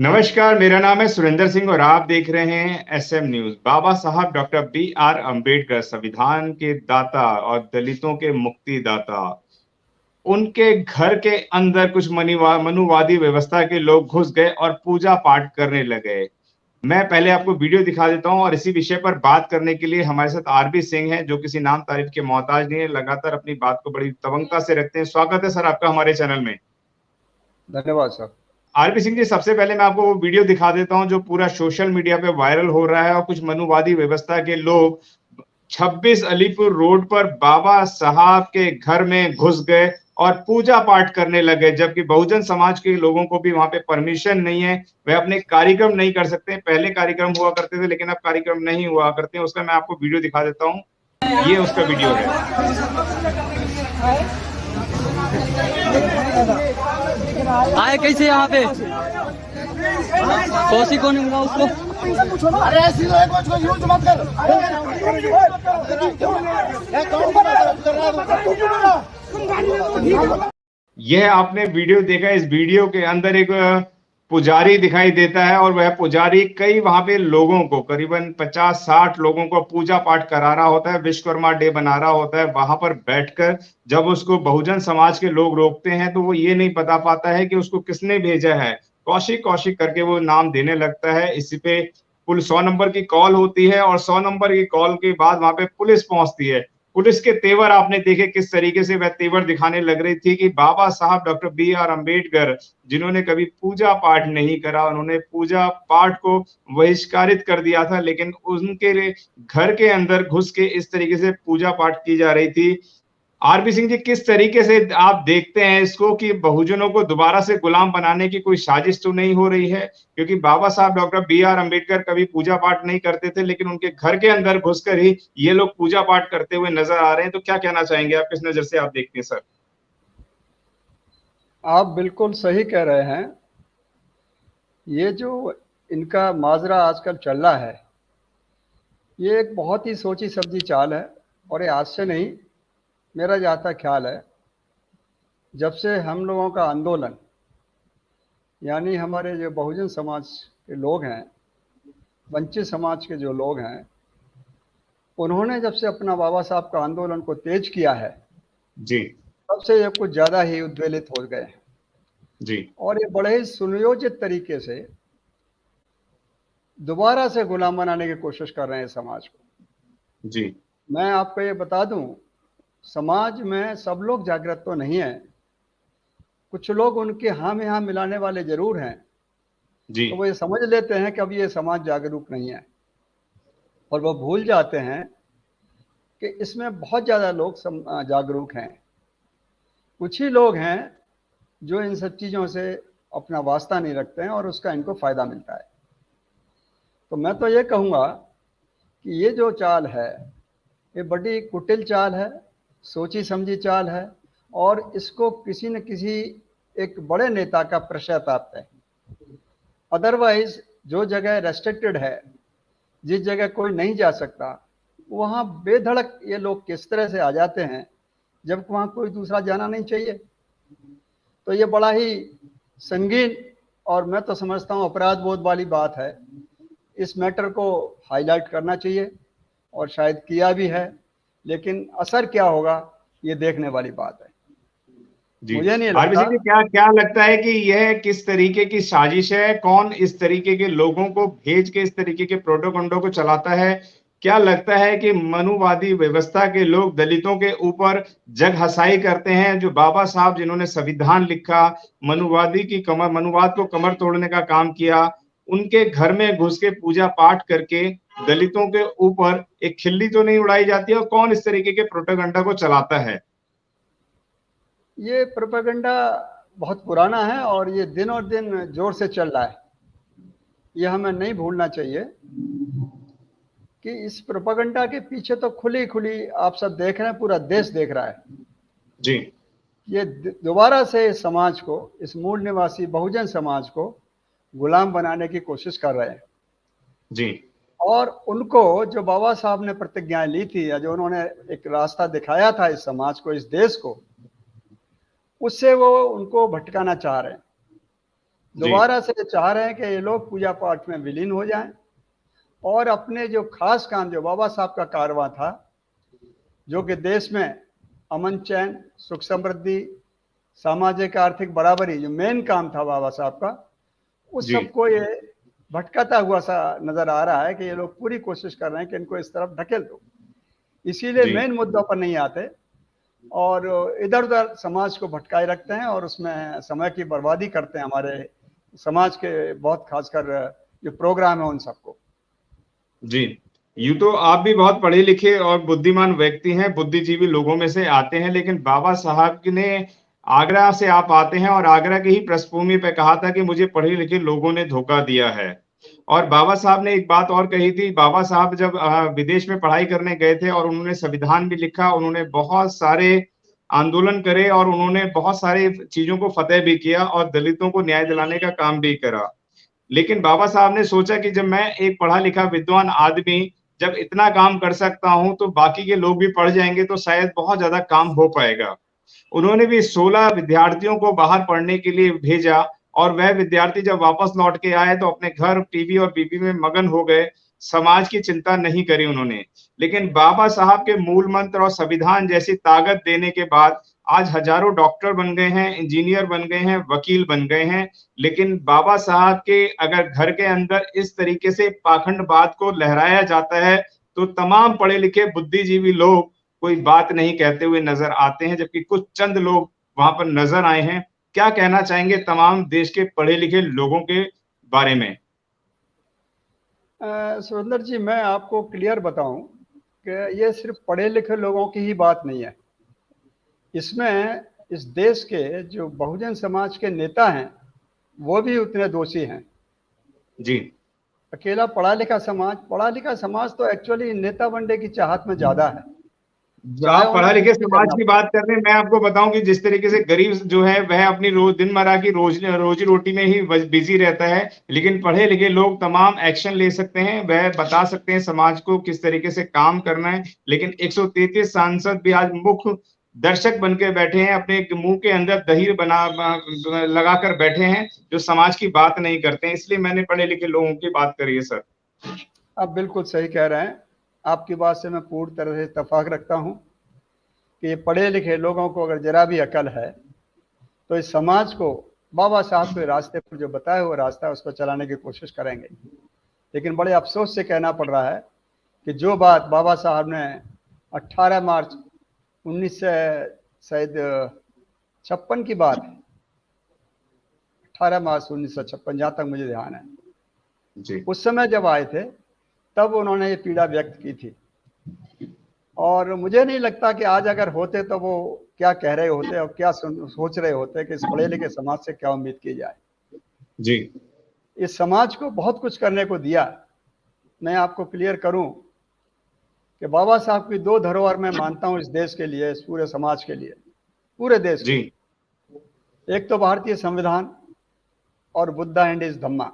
नमस्कार, मेरा नाम है सुरेंद्र सिंह और आप देख रहे हैं एसएम न्यूज। बाबा साहब डॉक्टर बी.आर. अम्बेडकर संविधान के दाता और दलितों के मुक्तिदाता, उनके घर के अंदर कुछ मनुवादी व्यवस्था के लोग घुस गए और पूजा पाठ करने लगे। मैं पहले आपको वीडियो दिखा देता हूं और इसी विषय पर बात करने के लिए हमारे साथ आरबी सिंह हैं, जो किसी नाम तारीफ के मोहताज नहीं है, लगातार अपनी बात को बड़ी दबंगता से रखते हैं। स्वागत है सर आपका हमारे चैनल में। धन्यवाद सर। आरपी सिंह जी, सबसे पहले मैं आपको वो वीडियो दिखा देता हूं जो पूरा सोशल मीडिया पे वायरल हो रहा है और कुछ मनुवादी व्यवस्था के लोग 26 अलीपुर रोड पर बाबा साहब के घर में घुस गए और पूजा पाठ करने लगे, जबकि बहुजन समाज के लोगों को भी वहां पे परमिशन नहीं है। वे अपने कार्यक्रम नहीं कर सकते। पहले कार्यक्रम हुआ करते थे लेकिन अब कार्यक्रम नहीं हुआ करते हैं। उसका मैं आपको वीडियो दिखा देता हूँ। ये उसका वीडियो है। आए कैसे यहाँ पे कौशी कौन मिला उसको? अरे ऐसी तो एक को यूज मत कर। यह आपने वीडियो देखा। इस वीडियो के अंदर एक पुजारी दिखाई देता है और वह पुजारी कई वहां पे लोगों को, करीबन 50-60 लोगों को पूजा पाठ करा रहा होता है, विश्वकर्मा डे बना रहा होता है। वहां पर बैठकर जब उसको बहुजन समाज के लोग रोकते हैं तो वो ये नहीं बता पाता है कि उसको किसने भेजा है। कौशिक कौशिक करके वो नाम देने लगता है। इसी पे पुल 100 नंबर की कॉल होती है और 100 नंबर की कॉल के बाद वहां पे पुलिस पहुंचती है। पुलिस के तेवर आपने देखे किस तरीके से वह तेवर दिखाने लग रही थी कि बाबा साहब डॉक्टर बी.आर. अम्बेडकर, जिन्होंने कभी पूजा पाठ नहीं करा, उन्होंने पूजा पाठ को बहिष्कारित कर दिया था, लेकिन उनके घर के अंदर घुस के इस तरीके से पूजा पाठ की जा रही थी। आरपी सिंह जी, किस तरीके से आप देखते हैं इसको कि बहुजनों को दोबारा से गुलाम बनाने की कोई साजिश तो नहीं हो रही है? क्योंकि बाबा साहब डॉक्टर बी.आर. अम्बेडकर कभी पूजा पाठ नहीं करते थे, लेकिन उनके घर के अंदर घुसकर ही ये लोग पूजा पाठ करते हुए नजर आ रहे हैं। तो क्या कहना चाहेंगे आप, किस नजर से आप देखते हैं सर? आप बिल्कुल सही कह रहे हैं। ये जो इनका माजरा आजकल चल रहा है, ये एक बहुत ही सोची समझी चाल है। और ये आज से नहीं, मेरा जहाँ तक ख्याल है, जब से हम लोगों का आंदोलन, यानी हमारे जो बहुजन समाज के लोग हैं, वंचित समाज के जो लोग हैं, उन्होंने जब से अपना बाबा साहब का आंदोलन को तेज किया है जी तब से ये कुछ ज़्यादा ही उद्वेलित हो गए हैं। जी और ये बड़े ही सुनियोजित तरीके से दोबारा से गुलाम बनाने की कोशिश कर रहे हैं समाज को। जी मैं आपको ये बता दूं, समाज में सब लोग जागृत तो नहीं है। कुछ लोग उनके हाँ में हाँ मिलाने वाले जरूर हैं। जी तो वो ये समझ लेते हैं कि अब ये समाज जागरूक नहीं है, और वो भूल जाते हैं कि इसमें बहुत ज़्यादा लोग जागरूक हैं। कुछ ही लोग हैं जो इन सब चीज़ों से अपना वास्ता नहीं रखते हैं और उसका इनको फ़ायदा मिलता है। तो मैं तो ये कहूँगा कि ये जो चाल है, ये बड़ी कुटिल चाल है, सोची समझी चाल है, और इसको किसी न किसी एक बड़े नेता का पश्चाताप है। अदरवाइज जो जगह रेस्ट्रिक्टेड है, जिस जगह कोई नहीं जा सकता, वहाँ बेधड़क ये लोग किस तरह से आ जाते हैं जबकि वहाँ कोई दूसरा जाना नहीं चाहिए। तो ये बड़ा ही संगीन और मैं तो समझता हूँ अपराध बोध वाली बात है। इस मैटर को हाईलाइट करना चाहिए और शायद किया भी है, लेकिन असर क्या होगा ये देखने वाली बात है। जी मुझे नहीं आरपी लगता। सिंह जी, क्या क्या लगता है कि यह किस तरीके की साजिश है? कौन इस तरीके के लोगों को भेज के इस तरीके के प्रोटोकंडों को चलाता है? क्या लगता है कि मनुवादी व्यवस्था के लोग दलितों के ऊपर जग हसाई करते हैं? जो बाबा साहब जिन्होंने संविधान लिखा, मनुवाद को कमर तोड़ने का काम किया, उनके घर में घुस के पूजा पाठ करके दलितों के ऊपर एक खिल्ली तो नहीं उड़ाई जाती है? और कौन इस तरीके के प्रोटोकंडा को चलाता है? ये प्रोपेगेंडा बहुत पुराना है और ये दिन और दिन जोर से चल रहा है। ये हमें नहीं भूलना चाहिए कि इस प्रोपेगेंडा के पीछे तो खुली खुली आप सब देख रहे हैं, पूरा देश देख रहा है। जी ये दोबारा से इस समाज को, इस मूल निवासी बहुजन समाज को गुलाम बनाने की कोशिश कर रहे हैं। जी और उनको जो बाबा साहब ने प्रतिज्ञाएं ली थी, या जो उन्होंने एक रास्ता दिखाया था इस समाज को, इस देश को, उससे वो उनको भटकाना चाह रहे हैं। दोबारा से चाह रहे हैं कि ये लोग पूजा पाठ में विलीन हो जाएं और अपने जो खास काम, जो बाबा साहब का कारवां था, जो कि देश में अमन चैन, सुख समृद्धि, सामाजिक आर्थिक बराबरी, जो मेन काम था बाबा साहब का, उस जी। सबको ये भटकाता हुआ सा नजर आ रहा है कि ये लोग पूरी कोशिश कर रहे हैं कि इनको इस तरफ ढकेल दो। इसीलिए जी। मेन मुद्दों पर नहीं आते और इधर उधर समाज को भटकाए रखते हैं और उसमें समय की बर्बादी करते हैं, हमारे समाज के बहुत खासकर जो प्रोग्राम है उन सबको। जी, यूँ तो आप भी बहुत पढ़े लिखे और बुद्धिमान व्यक्ति हैं, बुद्धिजीवी लोगों में से आते हैं, लेकिन बाबा साहब ने आगरा से आप आते हैं और आगरा की ही पृष्ठभूमि पे कहा था कि मुझे पढ़े लिखे लोगों ने धोखा दिया है। और बाबा साहब ने एक बात और कही थी, बाबा साहब जब विदेश में पढ़ाई करने गए थे और उन्होंने संविधान भी लिखा, उन्होंने बहुत सारे आंदोलन करे और उन्होंने बहुत सारी चीज़ों को फ़तेह भी किया और दलितों को न्याय दिलाने का काम भी करा। लेकिन बाबा साहब ने सोचा कि जब मैं एक पढ़ा लिखा विद्वान आदमी जब इतना काम कर सकता हूं तो बाकी के लोग भी पढ़ जाएंगे तो शायद बहुत ज्यादा काम हो पाएगा। उन्होंने भी 16 विद्यार्थियों को बाहर पढ़ने के लिए भेजा और वह विद्यार्थी जब वापस लौट के आए तो अपने घर टीवी और बीबी में मगन हो गए। समाज की चिंता नहीं करी उन्होंने। लेकिन बाबा साहब के मूल मंत्र और संविधान जैसी ताकत देने के बाद आज हजारों डॉक्टर बन गए हैं, इंजीनियर बन गए हैं, वकील बन गए हैं। लेकिन बाबा साहब के अगर घर के अंदर इस तरीके से पाखंडवाद को लहराया जाता है तो तमाम पढ़े लिखे बुद्धिजीवी लोग कोई बात नहीं कहते हुए नजर आते हैं, जबकि कुछ चंद लोग वहां पर नजर आए हैं। क्या कहना चाहेंगे तमाम देश के पढ़े लिखे लोगों के बारे में? सुरेंद्र जी, मैं आपको क्लियर बताऊं कि ये सिर्फ पढ़े लिखे लोगों की ही बात नहीं है। इसमें इस देश के जो बहुजन समाज के नेता हैं वो भी उतने दोषी हैं। जी। अकेला पढ़ा लिखा समाज तो एक्चुअली नेता बनने की चाहत में ज्यादा है। आप पढ़ा लिखे समाज की बात कर रहे हैं, मैं आपको बताऊं कि जिस तरीके से गरीब जो है वह अपनी दिनमर्रा की रोजी रोटी में ही बिजी रहता है, लेकिन पढ़े लिखे लोग तमाम एक्शन ले सकते हैं, वह बता सकते हैं समाज को किस तरीके से काम करना है। लेकिन 133 सांसद भी आज मुख्य दर्शक बन के बैठे हैं, अपने मुंह के अंदर दही लगाकर बैठे हैं, जो समाज की बात नहीं करते हैं। इसलिए मैंने पढ़े लिखे लोगों की बात करी है सर। आप बिल्कुल सही कह रहे हैं। आपकी बात से मैं पूर्ण तरह से इत्तेफाक रखता हूं कि ये पढ़े लिखे लोगों को अगर जरा भी अकल है तो इस समाज को बाबा साहब के रास्ते पर जो बताया हुआ रास्ता है उसको चलाने की कोशिश करेंगे। लेकिन बड़े अफसोस से कहना पड़ रहा है कि जो बात बाबा साहब ने 18 मार्च 1956 की बात है, 18 मार्च 1956 जहाँ तक मुझे ध्यान है जी। उस समय जब आए थे तब उन्होंने ये पीड़ा व्यक्त की थी। और मुझे नहीं लगता कि आज अगर होते तो वो क्या कह रहे होते और क्या सोच रहे होते कि इस पढ़े लिखे समाज से क्या उम्मीद की जाए। जी। इस समाज को बहुत कुछ करने को दिया। मैं आपको क्लियर करूं कि बाबा साहब की 2 धरोहर मैं मानता हूं इस देश के लिए, इस पूरे समाज के लिए, पूरे देश जी। के। एक तो भारतीय संविधान और बुद्धा एंड इज धम्मा।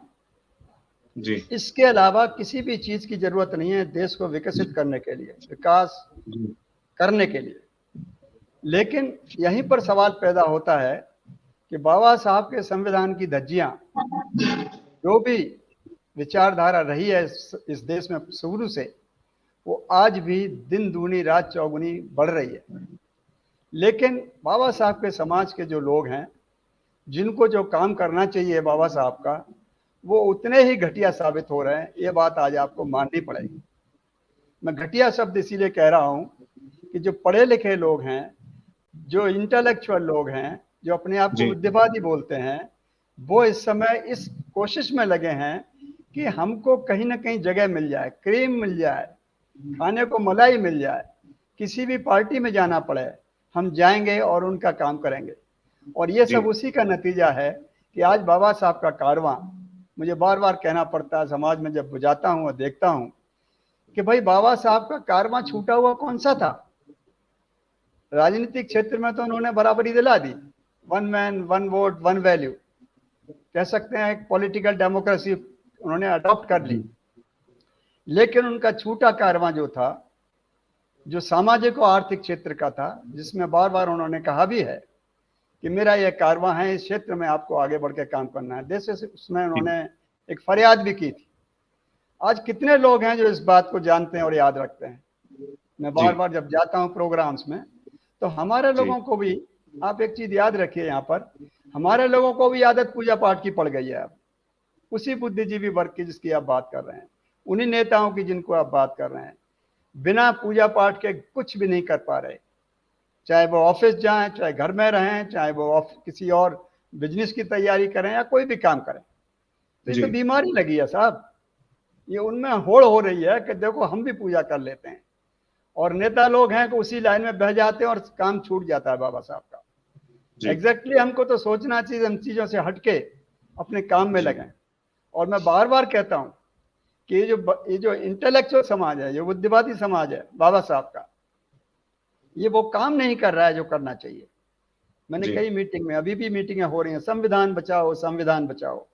जी। इसके अलावा किसी भी चीज की जरूरत नहीं है देश को विकसित करने के लिए, विकास करने के लिए। लेकिन यहीं पर सवाल पैदा होता है कि बाबा साहब के संविधान की धज्जियां, जो भी विचारधारा रही है इस देश में शुरू से, वो आज भी दिन दूनी रात चौगुनी बढ़ रही है। लेकिन बाबा साहब के समाज के जो लोग हैं, जिनको जो काम करना चाहिए बाबा साहब का, वो उतने ही घटिया साबित हो रहे हैं। ये बात आज आपको माननी पड़ेगी। मैं घटिया शब्द इसीलिए कह रहा हूं कि जो पढ़े लिखे लोग हैं, जो इंटेलेक्चुअल लोग हैं, जो अपने आप को बुद्धिवादी बोलते हैं, वो इस समय इस कोशिश में लगे हैं कि हमको कहीं ना कहीं जगह मिल जाए, क्रीम मिल जाए, खाने को मलाई मिल जाए, किसी भी पार्टी में जाना पड़े हम जाएंगे और उनका काम करेंगे। और ये सब उसी का नतीजा है कि आज बाबा साहब का कारवां, मुझे बार बार कहना पड़ता है समाज में जब जाता हूँ और देखता हूँ कि भाई बाबा साहब का कारवां छूटा हुआ कौन सा था। राजनीतिक क्षेत्र में तो उन्होंने बराबरी दिला दी, 1 मैन 1 वोट 1 वैल्यू, कह सकते हैं एक पॉलिटिकल डेमोक्रेसी उन्होंने अडॉप्ट कर ली। लेकिन उनका छूटा कारवां जो था, जो सामाजिक और आर्थिक क्षेत्र का था, जिसमें बार बार उन्होंने कहा भी है कि मेरा यह कारवां है, इस क्षेत्र में आपको आगे बढ़ के काम करना है। देश से उसमें उन्होंने एक फरियाद भी की थी। आज कितने लोग हैं जो इस बात को जानते हैं और याद रखते हैं। मैं बार बार जब जाता हूं प्रोग्राम्स में, तो हमारे लोगों को भी, आप एक चीज याद रखिए, यहाँ पर हमारे लोगों को भी आदत पूजा पाठ की पड़ गई है। अब उसी बुद्धिजीवी वर्ग की जिसकी आप बात कर रहे हैं, उन्हीं नेताओं की जिनको आप बात कर रहे हैं, बिना पूजा पाठ के कुछ भी नहीं कर पा रहे। चाहे वो ऑफिस जाएं, चाहे घर में रहें, चाहे वो किसी और बिजनेस की तैयारी करें या कोई भी काम करें, तो ये तो बीमारी लगी है साहब। ये उनमें होड़ हो रही है कि देखो हम भी पूजा कर लेते हैं, और नेता लोग हैं कि उसी लाइन में बह जाते हैं और काम छूट जाता है बाबा साहब का। एग्जैक्टली हमको तो सोचना चाहिए, इन चीजों से हटके अपने काम में लगें। और मैं बार बार कहता हूं कि ये जो इंटेलेक्चुअल समाज है, जो बुद्धिवादी समाज है बाबा साहब का, ये वो काम नहीं कर रहा है जो करना चाहिए। मैंने कई मीटिंग में, अभी भी मीटिंगें हो रही हैं, संविधान बचाओ, संविधान बचाओ।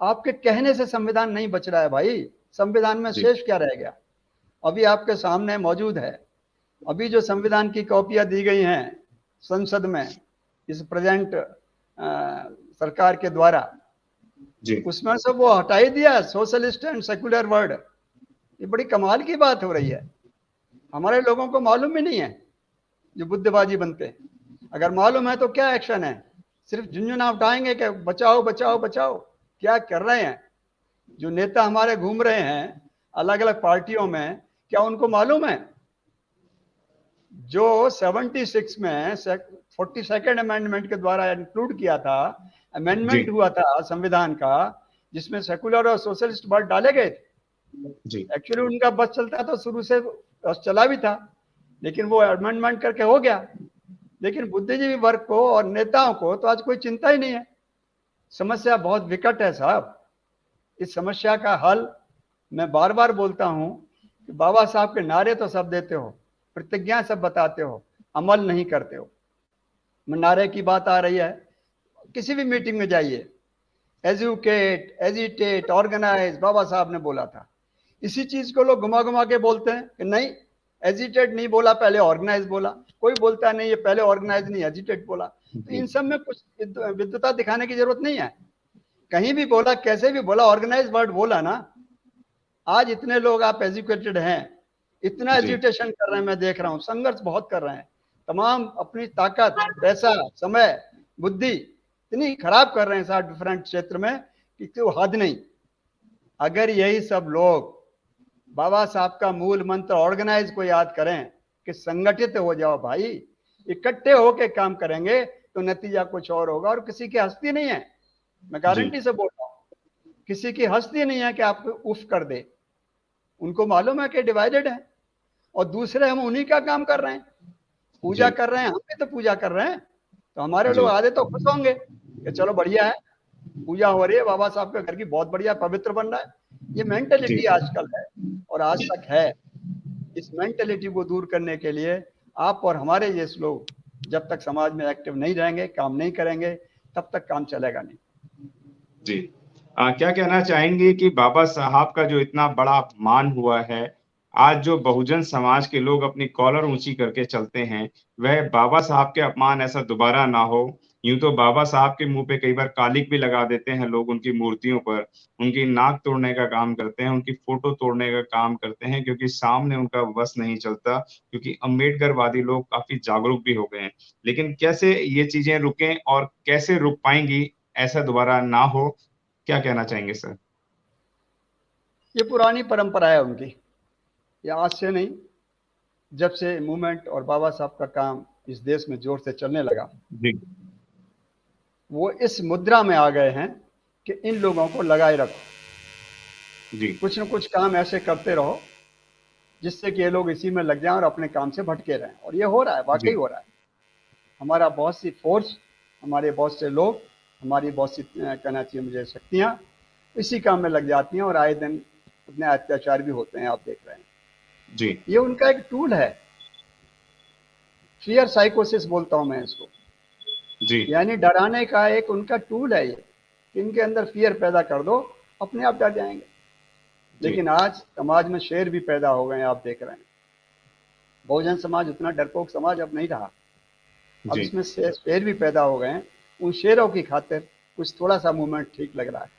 आपके कहने से संविधान नहीं बच रहा है भाई। संविधान में शेष क्या रह गया? अभी आपके सामने मौजूद है। अभी जो संविधान की कॉपियां दी गई हैं संसद में इस प्रेजेंट सरकार के द्वारा, उसमें से वो हटा ही दिया सोशलिस्ट एंड सेकुलर वर्ड। ये बड़ी कमाल की बात हो रही है। हमारे लोगों को मालूम ही नहीं है जो बुद्धिबाजी बनते हैं। अगर मालूम है तो क्या एक्शन है? सिर्फ झुंझुना उठाएंगे कि बचाओ बचाओ बचाओ। क्या कर रहे हैं जो नेता हमारे घूम रहे हैं अलग अलग पार्टियों में? क्या उनको मालूम है जो 76 में 42nd अमेंडमेंट के द्वारा इंक्लूड किया था, अमेंडमेंट हुआ था संविधान का, जिसमें सेकुलर और सोशलिस्ट वर्ड डाले गए थे? एक्चुअली उनका बस चलता तो शुरू से बस चला भी था, लेकिन वो अमेंडमेंट करके हो गया। लेकिन बुद्धिजीवी वर्ग को और नेताओं को तो आज कोई चिंता ही नहीं है। समस्या बहुत विकट है साहब। इस समस्या का हल मैं बार बार बोलता हूं कि बाबा साहब के नारे तो सब देते हो, प्रतिज्ञा सब बताते हो, अमल नहीं करते हो। नारे की बात आ रही है, किसी भी मीटिंग में जाइए, एजुकेट, एजिटेट, ऑर्गेनाइज, बाबा साहब ने बोला था। इसी चीज को लोग घुमा घुमा के बोलते हैं कि नहीं, एजिटेट नहीं बोला, पहले ऑर्गेनाइज बोला। कोई बोलता नहीं ये पहले ऑर्गेनाइज नहीं एजिटेट बोला। तो इन सब में कुछ विद्वता दिखाने की जरूरत नहीं है। कहीं भी बोला, कैसे भी बोला, ऑर्गेनाइज वर्ड बोला ना। आज इतने लोग आप एजुकेटेड हैं, इतना एजुटेशन कर रहे हैं, मैं देख रहा हूँ, संघर्ष बहुत कर रहे हैं, तमाम अपनी ताकत, पैसा, समय, बुद्धि इतनी खराब कर रहे हैं साहब डिफरेंट क्षेत्र में कि कोई हद नहीं। अगर यही सब लोग बाबा साहब का मूल मंत्र ऑर्गेनाइज को याद करें कि संगठित हो जाओ भाई, इकट्ठे होके काम करेंगे तो नतीजा कुछ और होगा। और किसी की हस्ती नहीं है, मैं गारंटी से बोल रहा हूँ, किसी की हस्ती नहीं है कि आपको उफ कर दे। उनको मालूम है कि डिवाइडेड है, और दूसरे हम उन्हीं का काम कर रहे हैं, पूजा कर रहे हैं। हम भी तो पूजा कर रहे हैं, तो हमारे लोग आधे तो खुश होंगे कि चलो बढ़िया है, पूजा हो रही है, बाबा साहब के घर की बहुत बढ़िया, पवित्र बन रहा है। ये मेंटेलिटी आजकल है और आज तक है। इस मेंटेलिटी को दूर करने के लिए आप और हमारे जैसे लोग जब तक समाज में एक्टिव नहीं रहेंगे, काम नहीं करेंगे, तब तक काम चलेगा नहीं। जी, क्या कहना चाहेंगे कि बाबा साहब का जो इतना बड़ा अपमान हुआ है, आज जो बहुजन समाज के लोग अपनी कॉलर ऊंची करके चलते हैं, वह बाबा साहब के अपमान ऐसा दोबारा ना हो। यूं तो बाबा साहब के मुंह पे कई बार कालिक भी लगा देते हैं लोग, उनकी मूर्तियों पर, उनकी नाक तोड़ने का काम करते हैं, उनकी फोटो तोड़ने का काम करते हैं, क्योंकि सामने उनका बस नहीं चलता, क्योंकि अम्बेडकरवादी लोग काफी जागरूक भी हो गए हैं। लेकिन कैसे ये चीजें रुकें और कैसे रुक पाएंगी, ऐसा दोबारा ना हो, क्या कहना चाहेंगे सर? ये पुरानी परंपरा है उनकी, ये आज से नहीं, जब से मूवमेंट और बाबा साहब का काम इस देश में जोर से चलने लगा, जी, वो इस मुद्रा में आ गए हैं कि इन लोगों को लगाए रखो, जी, कुछ न कुछ काम ऐसे करते रहो जिससे कि ये लोग इसी में लग जाएं और अपने काम से भटके रहें। और ये हो रहा है, वाकई हो रहा है। हमारा बहुत सी फोर्स, हमारे बहुत से लोग, हमारी बहुत सी कहना चाहिए मुझे शक्तियां इसी काम में लग जाती हैं और आए दिन उतने अत्याचार भी होते हैं, आप देख रहे हैं। जी, ये उनका एक टूल है, फियर साइकोसिस बोलता हूं मैं इसको, जी, यानी डराने का एक उनका टूल है ये। इनके अंदर फियर पैदा कर दो, अपने आप डर जाएंगे। लेकिन आज समाज में शेर भी पैदा हो गए हैं, आप देख रहे हैं। बहुजन समाज उतना डरपोक समाज अब नहीं रहा। अब जी इसमें शेर भी पैदा हो गए हैं, उन शेरों की खातिर कुछ थोड़ा सा मूवमेंट ठीक लग रहा है।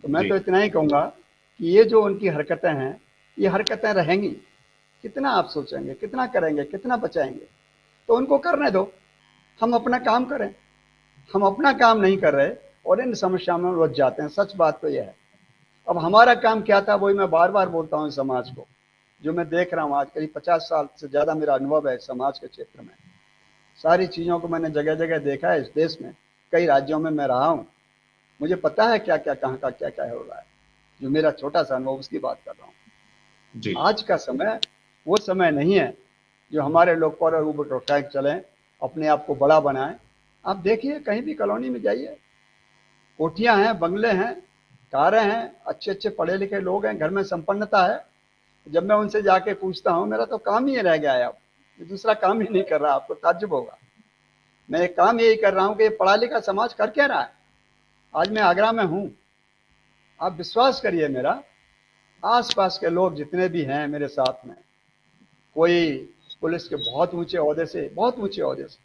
तो मैं जी तो इतना ही कहूँगा कि ये जो उनकी हरकतें हैं, ये हरकतें रहेंगी। कितना आप सोचेंगे, कितना करेंगे, कितना बचाएंगे? तो उनको करने दो, हम अपना काम करें। हम अपना काम नहीं कर रहे और इन समस्याओं में उलझ जाते हैं। सच बात तो यह है। अब हमारा काम क्या था, वही मैं बार बार बोलता हूँ समाज को, जो मैं देख रहा हूँ आज करीब 50 साल से ज़्यादा मेरा अनुभव है समाज के क्षेत्र में। सारी चीज़ों को मैंने जगह जगह देखा है इस देश में, कई राज्यों में मैं रहा हूँ। मुझे पता है क्या क्या कहाँ का क्या क्या हो रहा है। जो मेरा छोटा सा अनुभव उसकी बात कर रहा हूँ। जी आज का समय वो समय नहीं है जो हमारे लोग पर ऊपर उठाए चलें, अपने आप को बड़ा बनाएं। आप देखिए कहीं भी कॉलोनी में जाइए, कोठियां हैं, बंगले हैं, कारें हैं, अच्छे अच्छे पढ़े लिखे लोग हैं, घर में संपन्नता है। जब मैं उनसे जाके पूछता हूँ, मेरा तो काम ही रह गया है, अब मैं दूसरा काम ही नहीं कर रहा, आपको ताज्जुब होगा। मैं एक काम यही कर रहा हूँ कि ये पढ़ा लिखा समाज कर क्या रहा है। आज मैं आगरा में हूँ, आप विश्वास करिए मेरा, आसपास के लोग जितने भी हैं मेरे साथ में, कोई पुलिस के बहुत ऊंचे ओहदे से, बहुत ऊंचे ओहदे से,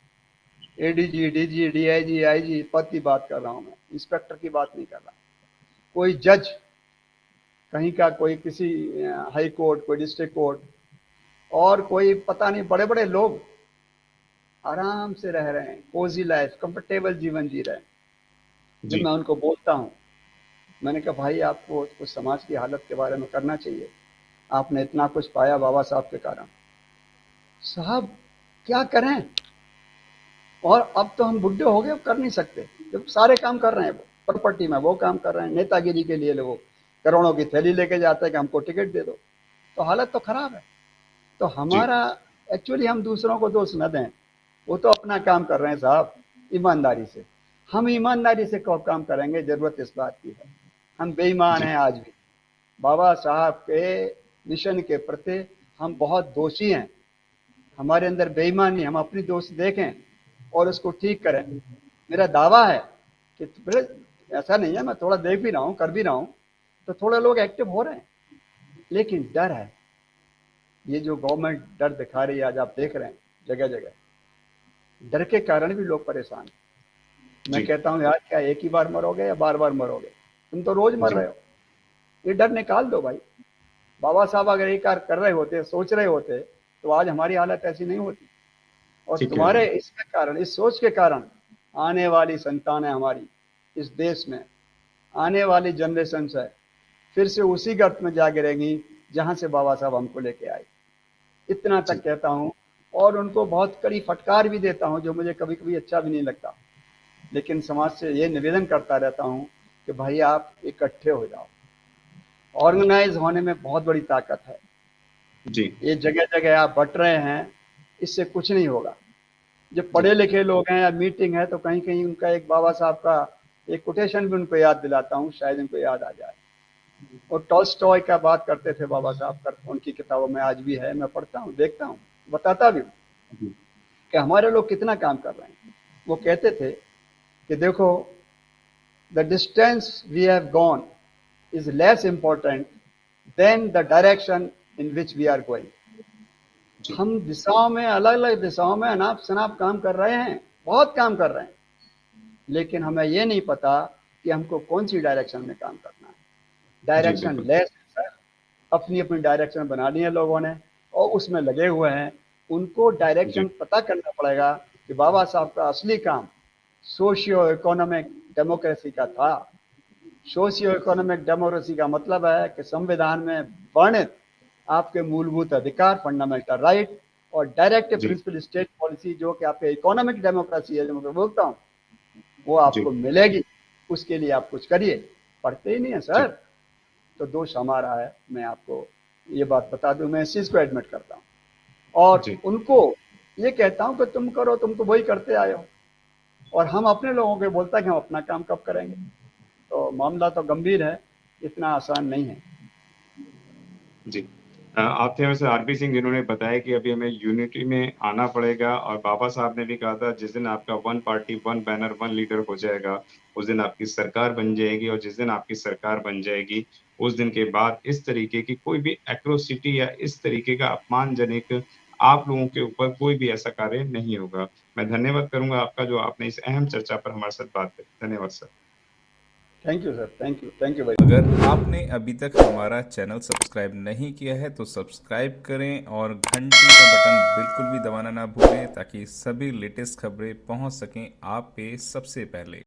एडीजी, डीजी, डीआईजी, आईजी पद की बात कर रहा हूँ मैं, इंस्पेक्टर की बात नहीं कर रहा। कोई जज कहीं का, कोई किसी हाई कोर्ट, कोई डिस्ट्रिक्ट कोर्ट, और कोई पता नहीं, बड़े बड़े लोग आराम से रह रहे हैं, कोजी लाइफ, कंफर्टेबल जीवन जी रहे हैं। जब जी मैं उनको बोलता हूँ, मैंने कहा भाई आपको कुछ समाज की हालत के बारे में करना चाहिए, आपने इतना कुछ पाया बाबा साहब के कारण। साहब क्या करें, और अब तो हम बुढ़े हो गए, अब कर नहीं सकते। जब सारे काम कर रहे हैं, वो प्रॉपर्टी में वो काम कर रहे हैं, नेतागिरी के लिए लोग करोड़ों की थैली लेके जाते हैं कि हमको टिकट दे दो, तो हालत तो खराब है। तो जी हमारा एक्चुअली, हम दूसरों को दोष न दें, वो तो अपना काम कर रहे हैं साहब ईमानदारी से। हम ईमानदारी से कब काम करेंगे, जरूरत इस बात की है। हम बेईमान जी हैं आज भी, बाबा साहब के मिशन के प्रति हम बहुत दोषी हैं। हमारे अंदर बेईमानी, हम अपनी दोष देखें और उसको ठीक करें। मेरा दावा है कि ऐसा नहीं है, मैं थोड़ा देख भी रहा हूँ, कर भी रहा हूँ, तो थोड़े लोग एक्टिव हो रहे हैं, लेकिन डर है। ये जो गवर्नमेंट डर दिखा रही है, आज आप देख रहे हैं जगह जगह, डर के कारण भी लोग परेशान हैं। मैं जी कहता हूँ यार, क्या एक ही बार मरोगे या बार बार मरोगे? तुम तो रोज मर जी रहे हो। ये डर निकाल दो भाई। बाबा साहब अगर एक बार कर रहे होते, सोच रहे होते, तो आज हमारी हालत ऐसी नहीं होती। और ठीक कह रहे तुम्हारे हैं इसके कारण, इस सोच के कारण, आने वाली संतानें हमारी इस देश में, आने वाली जनरेशन है, फिर से उसी गर्त में जा गिरेंगी जहां से बाबा साहब हमको लेके आए। इतना जी तक कहता हूँ, और उनको बहुत कड़ी फटकार भी देता हूँ, जो मुझे कभी कभी अच्छा भी नहीं लगता। लेकिन समाज से ये निवेदन करता रहता हूँ कि भाई आप इकट्ठे हो जाओ। ऑर्गेनाइज होने में बहुत बड़ी ताकत है। जी ये जगह जगह आप बट रहे हैं, इससे कुछ नहीं होगा। जब जी पढ़े लिखे लोग हैं या मीटिंग है, तो कहीं कहीं उनका एक बाबा साहब का एक कोटेशन भी उनको याद दिलाता हूँ, शायद उनको याद आ जाए। और टॉल्स्टॉय का बात करते थे बाबा साहब कर, उनकी किताबों में आज भी है, मैं पढ़ता हूँ, देखता हूँ, बताता भी हूँ जी कि हमारे लोग कितना काम कर रहे हैं। वो कहते थे कि देखो, the distance we have gone is less important than the direction in which we are going. जी हम दिशाओं में, अलग अलग दिशाओं में अनाप शनाप काम कर रहे हैं, बहुत काम कर रहे हैं, लेकिन हमें ये नहीं पता कि हमको कौन सी डायरेक्शन में काम करना है। जी डायरेक्शन बिल्कुल लेस है सर। अपनी अपनी डायरेक्शन बना ली है लोगों ने और उसमें लगे हुए हैं। उनको जी डायरेक्शन पता करना पड़ेगा कि बाबा साहब का असली काम सोशियो इकोनॉमिक डेमोक्रेसी का था। सोशियो इकोनॉमिक डेमोक्रेसी का मतलब है कि संविधान में वर्णित आपके मूलभूत अधिकार, फंडामेंटल राइट, और डायरेक्ट जी प्रिंसिपल स्टेट पॉलिसी, जो कि आपके इकोनॉमिक डेमोक्रेसी है, जो मैं बोलता हूँ, वो जी आपको मिलेगी। उसके लिए आप कुछ करिए। पढ़ते ही नहीं है जी सर, तो दोष हमारा है। मैं आपको ये बात बता दूं, मैं इस चीज़ को एडमिट करता हूँ और जी उनको ये कहता हूँ कि तुम करो, तुम तो वही करते आए हो। और हम अपने लोगों को बोलता है कि हम अपना काम कब करेंगे। तो मामला तो गंभीर है, इतना आसान नहीं है। जी आप थे वैसे आरपी सिंह, जिन्होंने बताया कि अभी हमें यूनिटी में आना पड़ेगा, और बाबा साहब ने भी कहा था जिस दिन आपका one party one banner one leader हो जाएगा, उस दिन आपकी सरकार बन जाएगी, और जिस दिन आपकी सरकार बन जाएगी, उस दिन के बाद इस तरीके की कोई भी एट्रोसिटी या इस तरीके का अपमानजनक आप लोगों के ऊपर कोई भी ऐसा कार्य नहीं होगा। मैं धन्यवाद करूंगा आपका जो आपने इस अहम चर्चा पर हमारे साथ बात करी। धन्यवाद sir. Thank you sir, thank you भाई। अगर आपने अभी तक हमारा चैनल सब्सक्राइब नहीं किया है तो सब्सक्राइब करें और घंटी का बटन बिल्कुल भी दबाना ना भूलें ताकि सभी लेटेस्ट खबरें पहुंच सकें आप पे सबसे पहले।